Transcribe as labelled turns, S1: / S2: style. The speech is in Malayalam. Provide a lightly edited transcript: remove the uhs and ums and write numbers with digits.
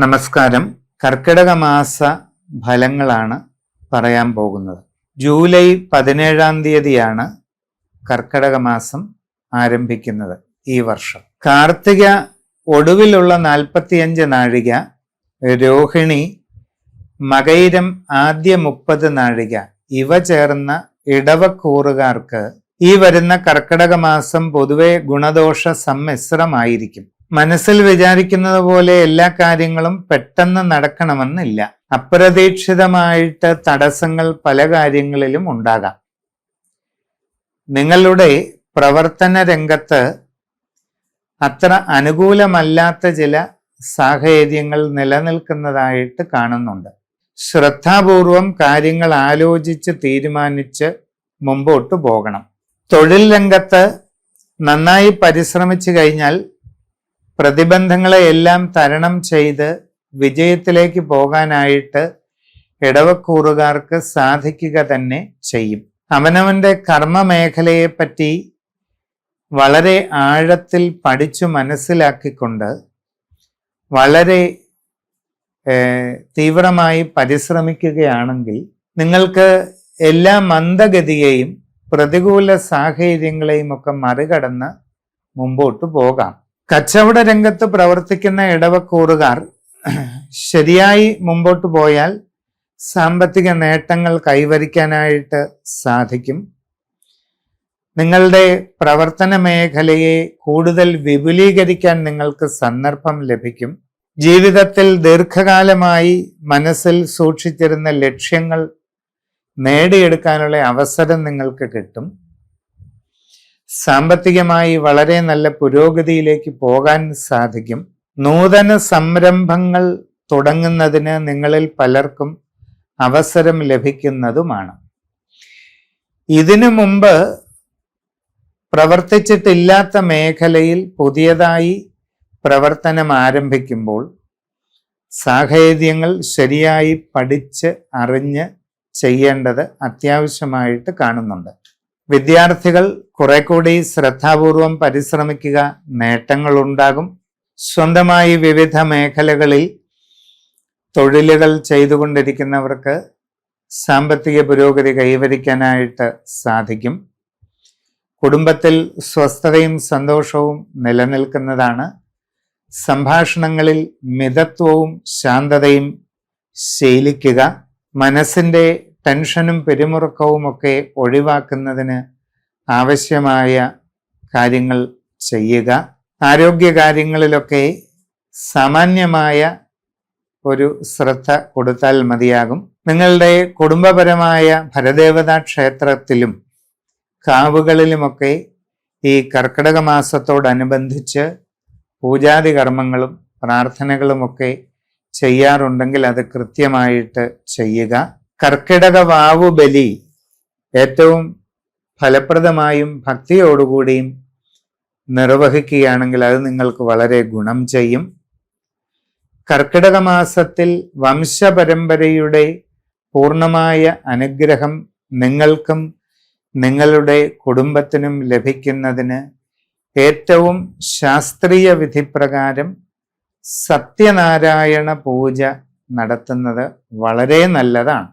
S1: നമസ്കാരം. കർക്കിടക മാസ ഫലങ്ങളാണ് പറയാൻ പോകുന്നത്. ജൂലൈ 17-ാം തീയതിയാണ് കർക്കിടക മാസം ആരംഭിക്കുന്നത് ഈ വർഷം. കാർത്തിക ഒടുവിലുള്ള 45 നാഴിക, രോഹിണി, മകയിരം ആദ്യ 30 നാഴിക ഇവ ചേർന്ന ഇടവക്കൂറുകാർക്ക് ഈ വരുന്ന കർക്കിടക മാസം പൊതുവെ ഗുണദോഷ സമ്മിശ്രമായിരിക്കും. മനസ്സിൽ വിചാരിക്കുന്നത് പോലെ എല്ലാ കാര്യങ്ങളും പെട്ടെന്ന് നടക്കണമെന്നില്ല. അപ്രതീക്ഷിതമായിട്ട് തടസ്സങ്ങൾ പല കാര്യങ്ങളിലും ഉണ്ടാകാം. നിങ്ങളുടെ പ്രവർത്തന രംഗത്ത് അത്ര അനുകൂലമല്ലാത്ത ചില സാഹചര്യങ്ങൾ നിലനിൽക്കുന്നതായിട്ട് കാണുന്നുണ്ട്. ശ്രദ്ധാപൂർവം കാര്യങ്ങൾ ആലോചിച്ച് തീരുമാനിച്ച് മുമ്പോട്ട് പോകണം. തൊഴിൽ രംഗത്ത് നന്നായി പരിശ്രമിച്ചു കഴിഞ്ഞാൽ പ്രതിബന്ധങ്ങളെ എല്ലാം തരണം ചെയ്ത് വിജയത്തിലേക്ക് പോകാനായിട്ട് ഇടവക്കൂറുകാർക്ക് സാധിക്കുക തന്നെ ചെയ്യും. അവനവന്റെ കർമ്മ മേഖലയെപ്പറ്റി വളരെ ആഴത്തിൽ പഠിച്ചു മനസ്സിലാക്കിക്കൊണ്ട് വളരെ തീവ്രമായി പരിശ്രമിക്കുകയാണെങ്കിൽ നിങ്ങൾക്ക് എല്ലാ മന്ദഗതിയെയും പ്രതികൂല സാഹചര്യങ്ങളെയും ഒക്കെ മറികടന്ന് മുമ്പോട്ട് പോകാം. കച്ചവട രംഗത്ത് പ്രവർത്തിക്കുന്ന ഇടവക്കൂറുകാർ ശരിയായി മുമ്പോട്ട് പോയാൽ സാമ്പത്തിക നേട്ടങ്ങൾ കൈവരിക്കാനായിട്ട് സാധിക്കും. നിങ്ങളുടെ പ്രവർത്തന മേഖലയെ കൂടുതൽ വിപുലീകരിക്കാൻ നിങ്ങൾക്ക് സന്ദർഭം ലഭിക്കും. ജീവിതത്തിൽ ദീർഘകാലമായി മനസ്സിൽ സൂക്ഷിച്ചിരുന്ന ലക്ഷ്യങ്ങൾ നേടിയെടുക്കാനുള്ള അവസരം നിങ്ങൾക്ക് കിട്ടും. സാമ്പത്തികമായി വളരെ നല്ല പുരോഗതിയിലേക്ക് പോകാൻ സാധിക്കും. നൂതന സംരംഭങ്ങൾ തുടങ്ങുന്നതിന് നിങ്ങളിൽ പലർക്കും അവസരം ലഭിക്കുന്നതുമാണ്. ഇതിനു മുമ്പ് പ്രവർത്തിച്ചിട്ടില്ലാത്ത മേഖലയിൽ പുതിയതായി പ്രവർത്തനം ആരംഭിക്കുമ്പോൾ സാഹചര്യങ്ങൾ ശരിയായി പഠിച്ച് അറിഞ്ഞ് ചെയ്യേണ്ടത് അത്യാവശ്യമായിട്ട് കാണുന്നുണ്ട്. വിദ്യാർത്ഥികൾ കുറെ കൂടി ശ്രദ്ധാപൂർവം പരിശ്രമിക്കുക, നേട്ടങ്ങളുണ്ടാകും. സ്വന്തമായി വിവിധ മേഖലകളിൽ തൊഴിലുകൾ ചെയ്തുകൊണ്ടിരിക്കുന്നവർക്ക് സാമ്പത്തിക പുരോഗതി കൈവരിക്കാനായിട്ട് സാധിക്കും. കുടുംബത്തിൽ സ്വസ്ഥതയും സന്തോഷവും നിലനിൽക്കുന്നതാണ്. സംഭാഷണങ്ങളിൽ മിതത്വവും ശാന്തതയും ശീലിക്കുക. മനസ്സിൻ്റെ ടെൻഷനും പിരിമുറുക്കവും ഒക്കെ ഒഴിവാക്കുന്നതിന് ആവശ്യമായ കാര്യങ്ങൾ ചെയ്യുക. ആരോഗ്യ കാര്യങ്ങളിലൊക്കെ സാമാന്യമായ ഒരു ശ്രദ്ധ കൊടുത്താൽ മതിയാകും. നിങ്ങളുടെ കുടുംബപരമായ ഭരദേവതാ ക്ഷേത്രത്തിലും കാവുകളിലുമൊക്കെ ഈ കർക്കിടക മാസത്തോടനുബന്ധിച്ച് പൂജാതി കർമ്മങ്ങളും പ്രാർത്ഥനകളുമൊക്കെ ചെയ്യാറുണ്ടെങ്കിൽ അത് കൃത്യമായിട്ട് ചെയ്യുക. കർക്കിടക വാവു ബലി ഏറ്റവും ഫലപ്രദമായും ഭക്തിയോടുകൂടിയും നിർവഹിക്കുകയാണെങ്കിൽ അത് നിങ്ങൾക്ക് വളരെ ഗുണം ചെയ്യും. കർക്കിടക മാസത്തിൽ വംശപരമ്പരയുടെ പൂർണ്ണമായ അനുഗ്രഹം നിങ്ങൾക്കും നിങ്ങളുടെ കുടുംബത്തിനും ലഭിക്കുന്നതിന് ഏറ്റവും ശാസ്ത്രീയ വിധിപ്രകാരം സത്യനാരായണ പൂജ നടത്തുന്നത് വളരെ നല്ലതാണ്.